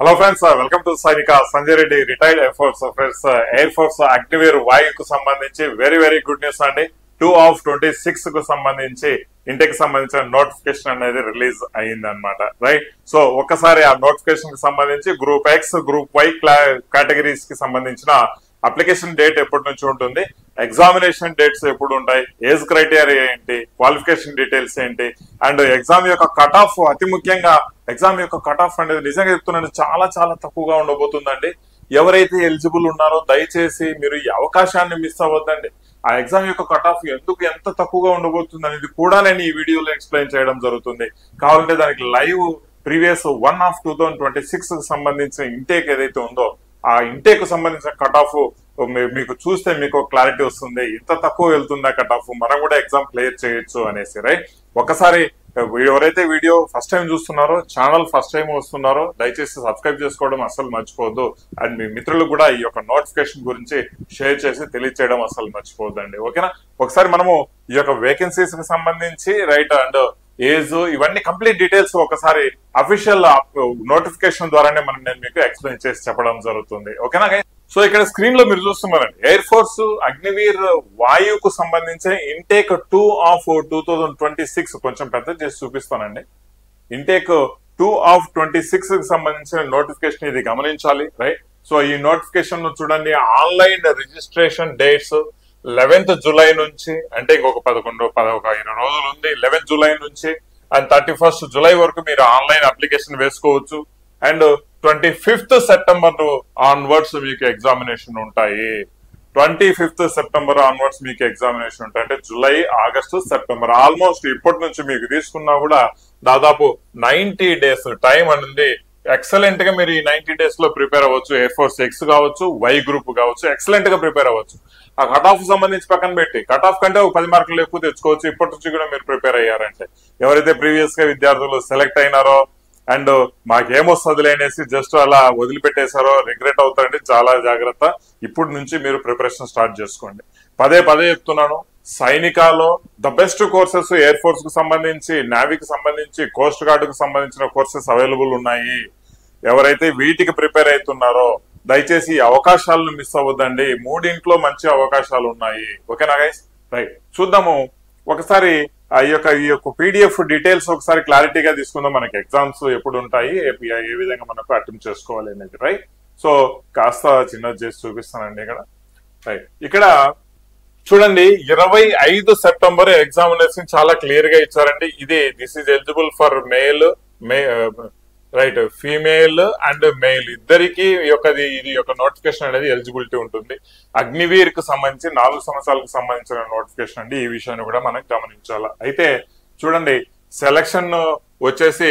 Hello friends, welcome to Sainika Sanjay Reddy, retired Air Force friends. Air Force Agniveer Y కు సంబంధించి very good news అండి. 2/26 కు సంబంధించి ఇంటికి సంబంధించిన నోటిఫికేషన్ అనేది రిలీజ్ అయ్యింది అనమాట. రైట్, సో ఒక్కసారి ఆ నోటిఫికేషన్ కి సంబంధించి group X group why categories కి సంబంధించిన అప్లికేషన్ డేట్ ఎప్పటి నుంచి ఉంటుంది, ఎగ్జామినేషన్ డేట్స్ ఎప్పుడు ఉంటాయి, ఏజ్ క్రైటీరియా ఏంటి, క్వాలిఫికేషన్ డీటెయిల్స్ ఏంటి, అండ్ ఎగ్జామ్ యొక్క కట్ ఆఫ్, అతి ముఖ్యంగా ఎగ్జామ్ యొక్క కట్ ఆఫ్ అనేది నిజంగా చెప్తున్నాను చాలా తక్కువగా ఉండబోతుందండి. ఎవరైతే ఎలిజిబుల్ ఉన్నారో దయచేసి మీరు ఈ అవకాశాన్ని మిస్ అవ్వద్దండి. ఆ ఎగ్జామ్ యొక్క కట్ ఆఫ్ ఎందుకు ఎంత తక్కువగా ఉండబోతుంది అనేది కూడా నేను ఈ వీడియోలో ఎక్స్ప్లెయిన్ చేయడం జరుగుతుంది. కావాలంటే దానికి లైవ్ ప్రీవియస్ 1/2026 కు సంబంధించిన ఇంటేక్ ఏదైతే ఉందో ఆ ఇంటేక్ సంబంధించిన కట్ ఆఫ్ మీకు చూస్తే మీకు క్లారిటీ వస్తుంది. ఇంత తక్కువ వెళ్తుందా కట్ ఆఫ్, మనం కూడా ఎగ్జామ్ క్లియర్ చేయొచ్చు అనేసి. రైట్, ఒకసారి ఎవరైతే వీడియో ఫస్ట్ టైం చూస్తున్నారో, ఛానల్ ఫస్ట్ టైం వస్తున్నారో దయచేసి సబ్స్క్రైబ్ చేసుకోవడం అస్సలు మర్చిపోవద్దు. అండ్ మీ మిత్రులకు కూడా ఈ యొక్క నోటిఫికేషన్ గురించి షేర్ చేసి తెలియచేయడం అస్సలు మర్చిపోవద్దండి. ఓకేనా, ఒకసారి మనము ఈ యొక్క వేకెన్సీస్ కి సంబంధించి రైట్ అండ్ ఏజ్ ఇవన్నీ కంప్లీట్ డీటెయిల్స్ ఒకసారి అఫీషియల్ నోటిఫికేషన్ ద్వారానే నేను మీకు ఎక్స్ప్లెయిన్ చేసి చెప్పడం జరుగుతుంది. ఓకేనా గైస్, సో ఇక్కడ స్క్రీన్ లో మీరు చూస్తున్నారండి ఎయిర్ ఫోర్స్ అగ్నివీర్ వాయువుకు సంబంధించిన ఇంటేక్ 2/2026 కొంచెం పెద్ద చేసి చూపిస్తానండి. ఇంటేక్ 2/26 కి సంబంధించిన నోటిఫికేషన్ ఇది గమనించాలి. రైట్, సో ఈ నోటిఫికేషన్ చూడండి, online registration dates 11th July నుంచి, అంటే ఇంకొక 20 రోజులు ఉంది. 11th జూలై నుంచి అండ్ 31st జూలై వరకు మీరు ఆన్లైన్ అప్లికేషన్ వేసుకోవచ్చు. అండ్ 25th సెప్టెంబర్ ఆన్వర్డ్స్ మీకు ఎగ్జామినేషన్ ఉంటాయి. 25th సెప్టెంబర్ ఆన్వర్డ్స్ మీకు ఎగ్జామినేషన్ ఉంటాయి. అంటే జూలై, ఆగస్టు, సెప్టెంబర్ ఆల్మోస్ట్ ఇప్పటి నుంచి మీకు తీసుకున్నా కూడా దాదాపు 90 డేస్ టైం అనేది ఎక్సలెంట్ గా మీరు ఈ 90 డేస్ లో ప్రిపేర్ అవ్వచ్చు. ఎయిర్ ఫోర్స్ ఎక్స్ కావచ్చు, వై గ్రూప్ కావచ్చు, ఎక్సలెంట్ గా ప్రిపేర్ అవ్వచ్చు. ఆ కట్ ఆఫ్ సంబంధించి పక్కన పెట్టి కట్ ఆఫ్ కంటే ఒక 10 మార్కులు ఎక్కువ తెచ్చుకోవచ్చు ఇప్పటి నుంచి కూడా మీరు ప్రిపేర్ అయ్యారంటే. ఎవరైతే ప్రీవియస్ గా విద్యార్థులు సెలెక్ట్ అయినారో అండ్ మాకేమొస్తుంది అనేసి జస్ట్ అలా వదిలిపెట్టేశారో రిగ్రెట్ అవుతారండి. చాలా జాగ్రత్త, ఇప్పటి నుంచి మీరు ప్రిపరేషన్ స్టార్ట్ చేసుకోండి. పదే చెప్తున్నాను, సైనికాలో the best courses air force కు సంబంధించి, నేవీకి సంబంధించి, కోస్ట్ గార్డ్ కు సంబంధించిన కోర్సెస్ అవైలబుల్ ఉన్నాయి. ఎవరైతే వీటికి ప్రిపేర్ అవుతున్నారో దయచేసి ఈ అవకాశాలను మిస్ అవ్వద్దండి. మూడింట్లో మంచి అవకాశాలు ఉన్నాయి. ఓకేనా గైస్, రైట్, చూద్దాము ఒకసారి ఈ యొక్క పీడిఎఫ్ డీటెయిల్స్ ఒకసారి క్లారిటీగా తీసుకుందాం. మనకి ఎగ్జామ్స్ ఎప్పుడు ఉంటాయి, ఏ విధంగా మనకు అటెంప్ట్ చేసుకోవాలి అనేది. రైట్, సో కాస్త చిన్నది చేసి చూపిస్తానండి ఇక్కడ. రైట్, ఇక్కడ చూడండి 25 సెప్టెంబర్ ఎగ్జామినేషన్ చాలా క్లియర్ గా ఇచ్చారండి. This is eligible for right, female and mail ఇద్దరికి ఇది యొక్క నోటిఫికేషన్ అనేది ఎలిజిబిలిటీ ఉంటుంది. అగ్నివీర్ కు సంబంధించి 4 సంవత్సరాలకు సంబంధించిన నోటిఫికేషన్ అండి. ఈ విషయాన్ని కూడా మనం గమనించాలి. అయితే చూడండి, సెలక్షన్ వచ్చేసి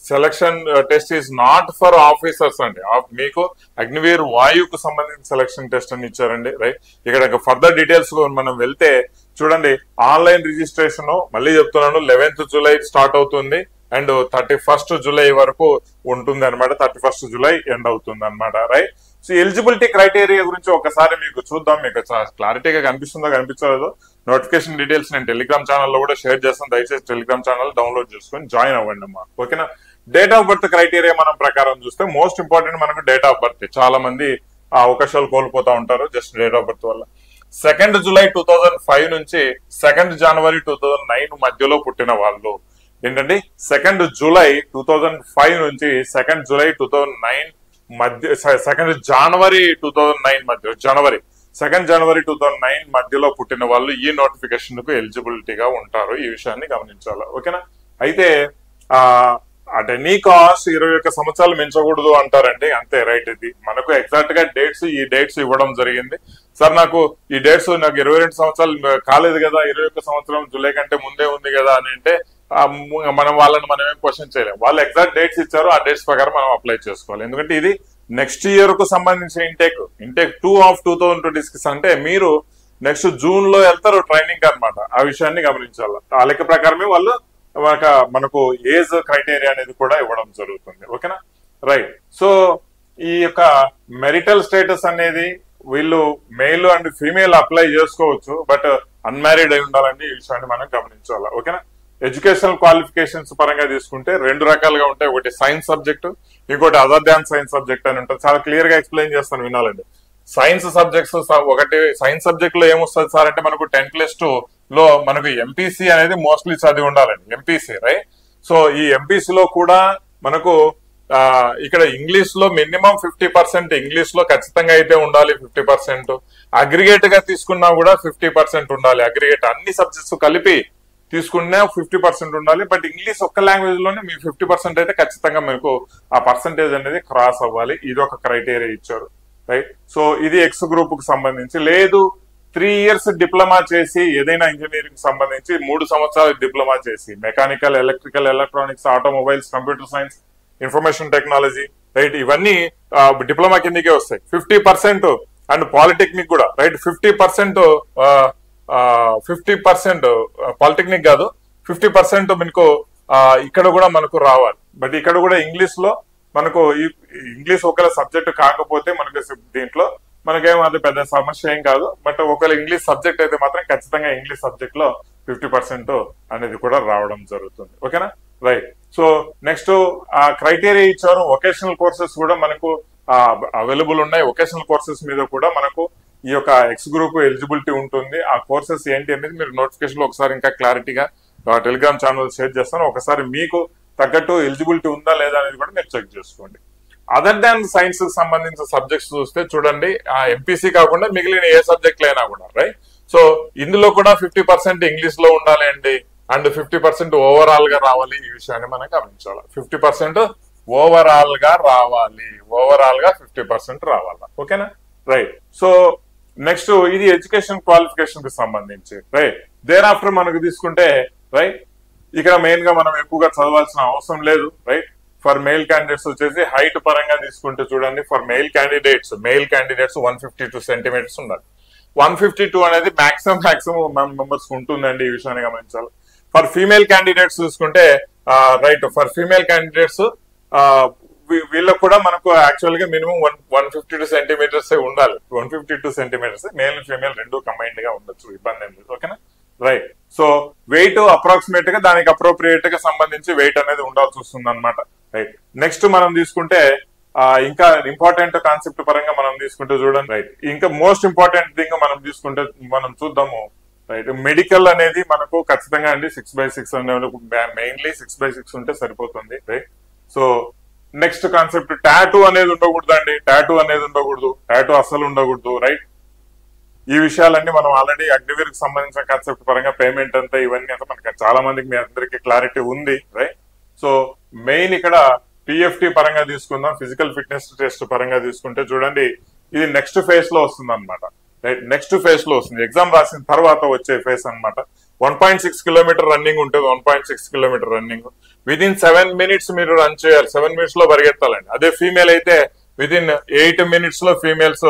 selection test is not for officers అండి. మీకు అగ్నివీర్ వాయువుకు సంబంధించిన సెలక్షన్ టెస్ట్ అని ఇచ్చారండి. రైట్, ఇక్కడ ఫర్దర్ డీటెయిల్స్ మనం వెళ్తే చూడండి, ఆన్లైన్ రిజిస్ట్రేషన్ మళ్ళీ చెప్తున్నాను 11th జూలై స్టార్ట్ అవుతుంది అండ్ 31st జూలై వరకు ఉంటుంది అనమాట. 31st జూలై ఎండ్ అవుతుంది అనమాట. రైట్, సో ఎలిజిబిలిటీ క్రైటీరియా గురించి ఒకసారి మీకు చూద్దాం. మీకు క్లారిటీగా కనిపిస్తుందో కనిపించలేదో నోటిఫికేషన్ డీటెయిల్స్ నేను టెలిగ్రామ్ ఛానల్లో కూడా షేర్ చేస్తాను. దయచేసి టెలిగ్రామ్ ఛానల్ డౌన్లోడ్ చేసుకొని జాయిన్ అవ్వండి అమ్మా. ఓకేనా, డేట్ ఆఫ్ బర్త్ క్రైటీరియా మనం ప్రకారం చూస్తే మోస్ట్ ఇంపార్టెంట్ మనకు డేట్ ఆఫ్ బర్త్. చాలా మంది ఆ అవకాశాలు కోల్పోతా ఉంటారు జస్ట్ డేట్ ఆఫ్ బర్త్ వల్ల. 2nd జూలై 2005 నుంచి 2nd జనవరి 2009 మధ్యలో పుట్టిన వాళ్ళు ఏంటంటే 2nd జూలై 2005 నుంచి 2nd జూలై 2009 మధ్య, 2nd జనవరి 2009 మధ్య, 2nd జనవరి 2009 మధ్యలో పుట్టిన వాళ్ళు ఈ నోటిఫికేషన్ కు ఎలిజిబిలిటీగా ఉంటారు. ఈ విషయాన్ని గమనించాలి. ఓకేనా, అయితే అట్ ఎనీ కాస్ట్ 21 సంవత్సరాలు మించకూడదు అంటారండి, అంతే. రైట్, ఇది మనకు ఎగ్జాక్ట్ గా ఈ డేట్స్ ఇవ్వడం జరిగింది. సార్ నాకు ఈ డేట్స్ నాకు 22 సంవత్సరాలు కాలేదు కదా, 21 సంవత్సరం జూలై కంటే ముందే ఉంది కదా అని అంటే మనం మనమేం క్వశ్చన్ చేయలేము. వాళ్ళు ఎగ్జాక్ట్ డేట్స్ ఇచ్చారు, ఆ డేట్స్ ప్రకారం మనం అప్లై చేసుకోవాలి. ఎందుకంటే ఇది నెక్స్ట్ ఇయర్ కు సంబంధించిన ఇంటేక్ 2/2026 అంటే మీరు నెక్స్ట్ జూన్ లో వెళ్తారు ట్రైనింగ్ అనమాట. ఆ విషయాన్ని గమనించాలి. ఆ లెక్క ప్రకారమే వాళ్ళు మనకు ఏజ్ క్రైటీరియా అనేది కూడా ఇవ్వడం జరుగుతుంది. ఓకేనా, రైట్, సో ఈ యొక్క మెరిటల్ స్టేటస్ అనేది వీళ్ళు మెయిల్ అండ్ ఫీమేల్ అప్లై చేసుకోవచ్చు, బట్ అన్మ్యారీడ్ అయి ఉండాలండి. ఈ విషయాన్ని మనం గమనించాలి. ఓకేనా, ఎడ్యుకేషనల్ క్వాలిఫికేషన్స్ పరంగా తీసుకుంటే రెండు రకాలుగా ఉంటాయి. ఒకటి సైన్స్ సబ్జెక్ట్, ఇంకోటి అదర్ దాన్ సైన్స్ సబ్జెక్ట్ అని ఉంటుంది. చాలా క్లియర్ గా ఎక్స్ప్లెయిన్ చేస్తాను, వినాలండి. సైన్స్ సబ్జెక్ట్స్ ఒకటి సైన్స్ సబ్జెక్ట్ లో ఏమొస్తుంది సార్ అంటే మనకు 10+2 లో మనకు ఎంపీసీ అనేది మోస్ట్లీ చదివి ఉండాలండి, ఎంపీసీ, రైట్. సో ఈ ఎంపీసీ లో కూడా మనకు ఇక్కడ ఇంగ్లీష్ లో మినిమం 50% ఇంగ్లీష్ లో ఖచ్చితంగా అయితే ఉండాలి. 50% అగ్రిగేట్ గా తీసుకున్నా కూడా 50% ఉండాలి. అగ్రిగేట్ అన్ని సబ్జెక్ట్స్ కలిపి తీసుకున్నా 50% ఉండాలి. బట్ ఇంగ్లీష్ ఒక్క లాంగ్వేజ్ లోనే మీ 50% అయితే ఖచ్చితంగా మీకు ఆ పర్సంటేజ్ అనేది క్రాస్ అవ్వాలి. ఇది ఒక క్రైటీరియా ఇచ్చారు, రైట్. సో ఇది ఎక్స్ గ్రూప్ కు సంబంధించి. లేదు 3 years డిప్లొమా చేసి ఏదైనా ఇంజనీరింగ్ సంబంధించి 3 సంవత్సరాలు డిప్లొమా చేసి mechanical, electrical, electronics, automobiles, computer science, information technology, right, ఇవన్నీ డిప్లొమా కిందకే వస్తాయి. 50% అండ్ పాలిటెక్నిక్ కూడా, రైట్. 50% పాలిటెక్నిక్ కాదు, 50% మీకు ఇక్కడ కూడా మనకు రావాలి. బట్ ఇక్కడ కూడా ఇంగ్లీష్ లో మనకు ఇంగ్లీష్ ఒకవేళ సబ్జెక్ట్ కాకపోతే మనకు దీంట్లో మనకేం అది పెద్ద సమస్య ఏం కాదు. బట్ ఒకవేళ ఇంగ్లీష్ సబ్జెక్ట్ అయితే మాత్రం ఖచ్చితంగా ఇంగ్లీష్ సబ్జెక్ట్ లో 50% అనేది కూడా రావడం జరుగుతుంది. ఓకేనా, రైట్. సో నెక్స్ట్ క్రైటీరియా ఇచ్చారు. వొకేషనల్ కోర్సెస్ కూడా మనకు అవైలబుల్ ఉన్నాయి. వొకేషనల్ కోర్సెస్ మీద కూడా మనకు ఈ యొక్క ఎక్స్ గ్రూప్ ఎలిజిబిలిటీ ఉంటుంది. ఆ కోర్సెస్ ఏంటి అనేది మీరు నోటిఫికేషన్ లో ఒకసారి ఇంకా క్లారిటీగా టెలిగ్రామ్ ఛానల్ షేర్ చేస్తాను. ఒకసారి మీకు తగ్గట్టు ఎలిజిబిలిటీ ఉందా లేదా అనేది కూడా మీరు చెక్ చేసుకోండి. అదర్ దాన్ సైన్స్ కి సంబంధించిన సబ్జెక్ట్స్ చూస్తే చూడండి, ఆ ఎంపీసీ కాకుండా మిగిలిన ఏ సబ్జెక్టులు అయినా కూడా, రైట్. సో ఇందులో కూడా 50% ఇంగ్లీష్ లో ఉండాలి అండి, అండ్ 50% ఓవరాల్ గా రావాలి. ఈ విషయాన్ని మనం గమనించాలి. 50% ఓవరాల్ గా రావాలి, ఓవరాల్ గా 50% రావాలి. ఓకేనా, రైట్. సో నెక్స్ట్ ఇది ఎడ్యుకేషన్ క్వాలిఫికేషన్ కి సంబంధించి, రైట్. దేర్ ఆఫ్టర్ మనకు తీసుకుంటే, రైట్, ఇక్కడ మెయిన్ గా మనం ఎక్కువగా చదవాల్సిన అవసరం లేదు, రైట్. ఫర్ మెయిల్ క్యాండిడేట్స్ వచ్చేసి హైట్ పరంగా తీసుకుంటే చూడండి, ఫర్ మెయిల్ క్యాండిడేట్స్ 152 సెంటీమీటర్స్ ఉండాలి. 152 అనేది మాక్సిమం మెంబర్స్ ఉంటుందండి, ఈ విషయాన్ని గమనించాలి. ఫర్ ఫీమేల్ క్యాండిడేట్స్ చూసుకుంటే, రైట్, ఫర్ ఫీమేల్ క్యాండిడేట్స్ వీళ్ళకు కూడా మనకు యాక్చువల్ గా మినిమం 152 సెంటీమీటర్స్ ఉండాలి. 152 సెంటీమీటర్స్ మేల్ ఫీమేల్ రెండు కంబైన్డ్ గా ఉండొచ్చు, ఇబ్బంది ఏం లేదు. ఓకేనా, రైట్. సో వెయిట్ అప్రాక్సిమేట్ గా దానికి అప్రోప్రియేట్ గా సంబంధించి వెయిట్ అనేది ఉండాల్సి వస్తుంది అనమాట, రైట్. నెక్స్ట్ మనం తీసుకుంటే ఇంకా ఇంపార్టెంట్ కాన్సెప్ట్ పరంగా మనం తీసుకుంటే చూడండి, రైట్. ఇంకా మోస్ట్ ఇంపార్టెంట్ థింగ్ మనం తీసుకుంటే మనం చూద్దాము, రైట్. మెడికల్ అనేది మనకు ఖచ్చితంగా అండి 6/6 మెయిన్లీ 6/6 ఉంటే సరిపోతుంది, right. So next concept tattoo అనేది ఉండకూడదు అండి, టాటూ అనేది ఉండకూడదు, టాటూ అస్సలు ఉండకూడదు, రైట్. ఈ విషయాలన్నీ మనం ఆల్రెడీ అగ్నివీర్ కి సంబంధించిన కాన్సెప్ట్ పరంగా పేమెంట్ అంతా ఇవన్నీ అంతా మనకి చాలా మందికి మీ అందరికి క్లారిటీ ఉంది, రైట్. సో మెయిన్ ఇక్కడ పిఎఫ్టి పరంగా తీసుకుందాం. ఫిజికల్ ఫిట్నెస్ టెస్ట్ పరంగా తీసుకుంటే చూడండి, ఇది నెక్స్ట్ ఫేజ్ లో వస్తుంది అనమాట, రైట్. నెక్స్ట్ ఫేజ్ లో వస్తుంది, ఎగ్జామ్ రాసిన తర్వాత వచ్చే ఫేజ్ అనమాట. 1.6 కిలోమీటర్ రన్నింగ్ ఉంటుంది. 1.6 కిలోమీటర్ రన్నింగ్ విదిన్ 7 minutes మీరు రన్ చేయాలి. 7 minutes లో పరిగెత్తాలండి. అదే ఫీమేల్ అయితే విదిన్ 8 minutes లో ఫీమేల్స్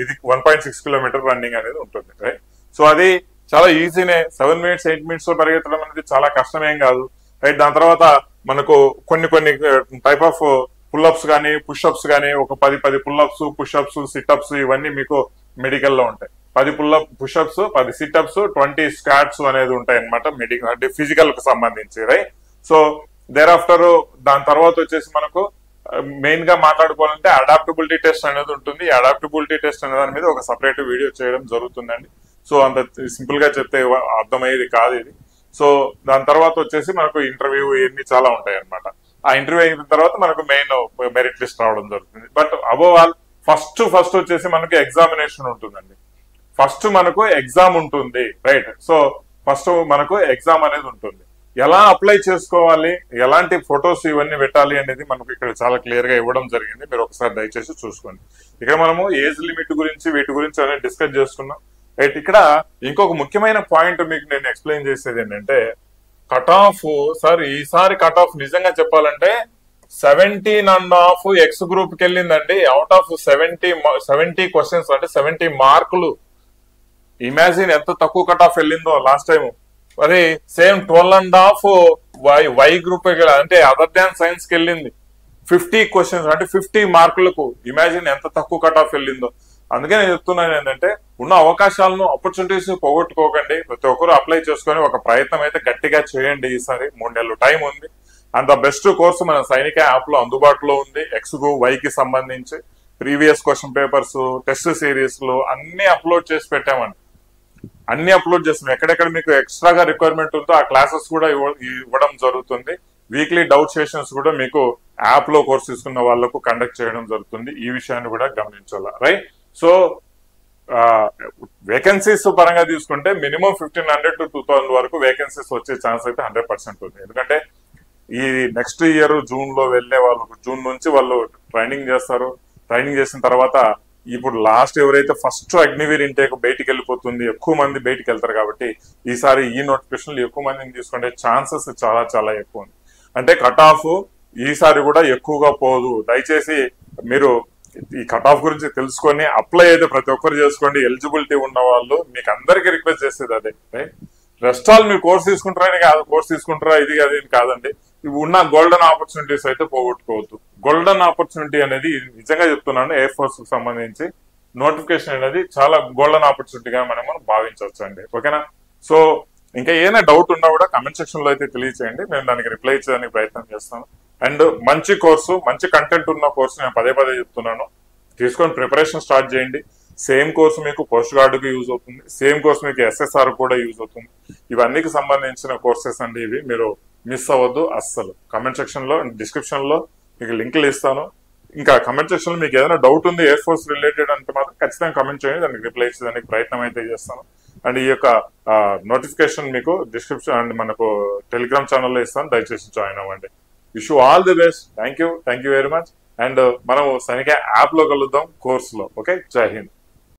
ఇది 1.6 కిలోమీటర్ రన్నింగ్ అనేది ఉంటుంది, రైట్. సో అది చాలా ఈజీనే. 7 minutes 8 minutes లో పరిగెత్తడం అనేది చాలా కష్టమేం కాదు, రైట్. దాని తర్వాత మనకు కొన్ని టైప్ ఆఫ్ పుల్అప్స్ కానీ పుష్అప్స్ కానీ ఒక 10 పుల్అప్స్, పుష్అప్స్, సిట్అప్స్ ఇవన్నీ మీకు మెడికల్ లో ఉంటాయి. 10 పుష్అప్స్, 10 సిట్అప్స్, 20 స్క్వాట్స్ అనేది ఉంటాయి అనమాట మెడికల్ అంటే ఫిజికల్ కు సంబంధించి, రైట్. సో దేర్ ఆఫ్టర్ దాని తర్వాత వచ్చేసి మనకు మెయిన్ గా మాట్లాడుకోవాలంటే అడాప్టబిలిటీ టెస్ట్ అనేది ఉంటుంది. అడాప్టబిలిటీ టెస్ట్ అనే దాని మీద ఒక సపరేట్ వీడియో చేయడం జరుగుతుందండి. సో అంత సింపుల్ గా చెప్తే అర్థమయ్యేది కాదు ఇది. సో దాని తర్వాత వచ్చేసి మనకు ఇంటర్వ్యూ ఇవన్నీ చాలా ఉంటాయి అనమాట. ఆ ఇంటర్వ్యూ అయిన తర్వాత మనకు మెయిన్ మెరిట్ లిస్ట్ రావడం జరుగుతుంది. బట్ అబోవ్ ఆల్ ఫస్ట్ వచ్చేసి మనకు ఎగ్జామినేషన్ ఉంటుందండి. ఫస్ట్ మనకు ఎగ్జామ్ ఉంటుంది, రైట్. సో ఫస్ట్ మనకు ఎగ్జామ్ అనేది ఉంటుంది. ఎలా అప్లై చేసుకోవాలి, ఎలాంటి ఫొటోస్ ఇవన్నీ పెట్టాలి అనేది మనకు ఇక్కడ చాలా క్లియర్ గా ఇవ్వడం జరిగింది. మీరు ఒకసారి దయచేసి చూసుకోండి. ఇక్కడ మనము ఏజ్ లిమిట్ గురించి వీటి గురించి అనేది డిస్కస్ చేసుకున్నాం, రైట్. ఇక్కడ ఇంకొక ముఖ్యమైన పాయింట్ మీకు నేను ఎక్స్ప్లెయిన్ చేసేది ఏంటంటే కట్ ఆఫ్. సార్ ఈసారి కట్ ఆఫ్ నిజంగా చెప్పాలంటే 17.5 ఎక్స్ గ్రూప్ కి వెళ్ళిందండి. అవుట్ ఆఫ్ 70 క్వశ్చన్స్ అంటే 70 మార్కులు. ఇమాజిన్ ఎంత తక్కువ కట్ ఆఫ్ వెళ్ళిందో లాస్ట్ టైం. మరి సేమ్ 12.5 వై గ్రూప్ అంటే అదర్ దాన్ సైన్స్ కి వెళ్ళింది. 50 క్వశ్చన్స్ అంటే 50 మార్కులకు. ఇమాజిన్ ఎంత తక్కువ కట్ ఆఫ్ వెళ్ళిందో. అందుకే నేను చెప్తున్నాను ఏంటంటే ఉన్న అవకాశాలను ఆపర్చునిటీస్ పోగొట్టుకోకండి. ప్రతి ఒక్కరు అప్లై చేసుకొని ఒక ప్రయత్నం అయితే గట్టిగా చేయండి. ఈసారి 3 నెలలు టైం ఉంది. అండ్ ద బెస్ట్ కోర్సు మన సైనిక యాప్ లో అందుబాటులో ఉంది. ఎక్స్కు వైకి సంబంధించి ప్రీవియస్ క్వశ్చన్ పేపర్స్, టెస్ట్ సిరీస్లు అన్ని అప్లోడ్ చేసి పెట్టామండి. అన్ని అప్లోడ్ చేస్తున్నాం. ఎక్కడెక్కడ మీకు ఎక్స్ట్రాగా రిక్వైర్మెంట్ ఉందో ఆ క్లాసెస్ కూడా ఇవ్వడం జరుగుతుంది. వీక్లీ డౌట్ సెషన్స్ కూడా మీకు యాప్ లో కోర్స్ తీసుకున్న వాళ్ళకు కండక్ట్ చేయడం జరుగుతుంది. ఈ విషయాన్ని కూడా గమనించాలా, రైట్? సో వేకెన్సీస్ పరంగా తీసుకుంటే మినిమం 1500 to 2000 వరకు వేకెన్సీస్ వచ్చే ఛాన్స్ అయితే 100% ఉంది. ఎందుకంటే ఈ నెక్స్ట్ ఇయర్ జూన్ లో వెళ్లే వాళ్ళకు జూన్ నుంచి వాళ్ళు ట్రైనింగ్ చేస్తారు. ట్రైనింగ్ చేసిన తర్వాత ఇప్పుడు లాస్ట్ ఎవరైతే ఫస్ట్ అగ్నివీర్ ఇంటేక్ బయటికి వెళ్ళిపోతుంది, ఎక్కువ మంది బయటికి వెళ్తారు. కాబట్టి ఈసారి ఈ నోటిఫికేషన్లు ఎక్కువ మందిని తీసుకునే ఛాన్సెస్ చాలా చాలా ఎక్కువ ఉంది. అంటే కట్ ఆఫ్ ఈసారి కూడా ఎక్కువగా పోదు. దయచేసి మీరు ఈ కట్ ఆఫ్ గురించి తెలుసుకొని అప్లై అయితే ప్రతి ఒక్కరు చేసుకోండి. ఎలిజిబిలిటీ ఉన్న వాళ్ళు. మీకు అందరికీ రిక్వెస్ట్ చేసేది అదే, రెస్ట్ ఆల్ మీరు కోర్స్ తీసుకుంటారని కాదు, కోర్స్ తీసుకుంటారా ఇది అది కాదండి. ఇవి ఉన్న గోల్డెన్ ఆపర్చునిటీస్ అయితే పోగొట్టుకోవద్దు. గోల్డెన్ ఆపర్చునిటీ అనేది నిజంగా చెప్తున్నాను, ఎయిర్ ఫోర్స్ కు సంబంధించి నోటిఫికేషన్ అనేది చాలా గోల్డెన్ ఆపర్చునిటీగా మనం భావించవచ్చు అండి. ఓకేనా? సో ఇంకా ఏదైనా డౌట్ ఉన్నా కూడా కమెంట్ సెక్షన్ లో అయితే తెలియచేయండి. నేను దానికి రిప్లై చేయడానికి ప్రయత్నం చేస్తాను. అండ్ మంచి కోర్సు, మంచి కంటెంట్ ఉన్న కోర్సు నేను పదే చెప్తున్నాను. తీసుకొని ప్రిపరేషన్ స్టార్ట్ చేయండి. సేమ్ కోర్సు మీకు పోస్ట్ గార్డుకి యూజ్ అవుతుంది. సేమ్ కోర్సు మీకు SSR కూడా యూజ్ అవుతుంది. ఇవన్నీకి సంబంధించిన కోర్సెస్ అండి ఇవి. మీరు మిస్ అవ్వద్దు అస్సలు. కమెంట్ సెక్షన్ లో, డిస్క్రిప్షన్ లో మీకు లింకులు ఇస్తాను. ఇంకా కమెంట్ సెక్షన్ లో మీకు ఏదైనా డౌట్ ఉంది ఎయిర్ ఫోర్స్ రిలేటెడ్ అంటే మాత్రం ఖచ్చితంగా కమెంట్ చేయండి. దానికి రిప్లై ఇచ్చేదానికి ప్రయత్నం అయితే చేస్తాను. అండ్ ఈ యొక్క నోటిఫికేషన్ మీకు డిస్క్రిప్షన్ అండ్ మనకు టెలిగ్రామ్ ఛానల్లో ఇస్తాను. దయచేసి జాయిన్ అవ్వండి. Wish you all the best. Thank you very much. And మనం సైనిక యాప్ లో కలుద్దాం కోర్స్ లో. ఓకే, జై హింద్.